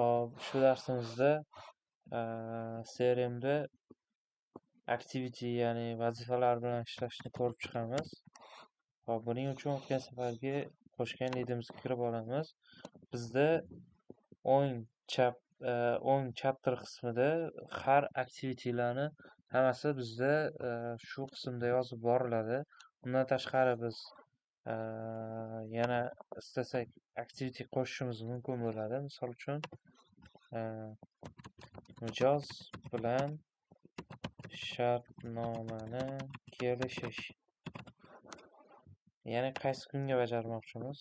Hop, shu darsimizda CRMda activity, ya'ni vazifalar bilan ishlashni ko'rib chiqamiz. Hop, buning uchun o'tgan safargi qo'shgan lidimizga kirib olamiz. Bizda o'ng chapter qismida har activitylarni hammasi bizda shu qismda yozib boriladi. Undan tashqari biz yana istasak activity qo'shishimiz mumkin bo'ladi. Misol uchun mijoz bilan shartnomani kelishish. Ya'ni qaysi kunga bajarmoqchimiz?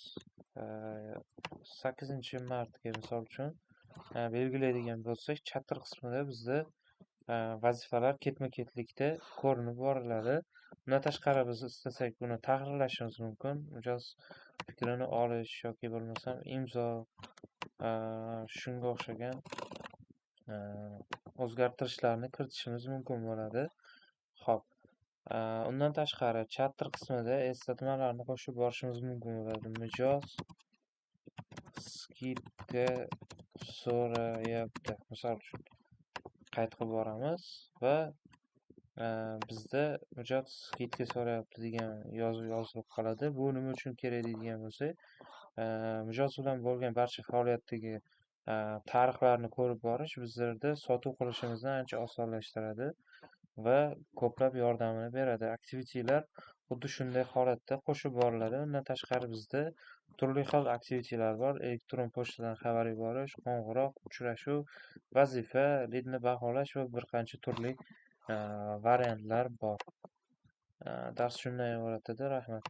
8-martga misol uchun belgilaydigan bo'lsak, chapter qismida bizda vazifalar ketma-ketlikda ko'rinib boriladi. Bundan tashqari biz istasak buni tahrirlashimiz mumkin. Mijoz fikrini olish yoki bo'lmasam imzo shunga o'xshagan o'zgartirishlarni kiritishimiz mumkin bo'ladi. Xo'p, undan tashqari chapter qismida eslatmalarni qo'shib borishimiz mumkin bo'ladi. Mijoz skidka so'rayapti. Misol uchun qayd qilib boramiz va bizda mijoz skidka so'rayapti degan yozuv yozilib qoladi. Bu nima uchun kerak deydigan bo'lsak, mijoz bilan bo'lgan barcha faoliyatdagi tarixlarni ko'rib borish bizlarda sotuv qilishimizni ancha osonlashtiradi va ko'plab yordamini beradi. Aktivitylar xuddi shunday holatda qo'shib boriladi. Undan tashqari bizda turli xil aktivitylar bor. Elektron pochtadan xabar yuborish, qo'ng'iroq, uchrashuv, vazifa, lidni baholash va bir qancha turli variantlar bor. Dars shundan iborat edi. Rahmat.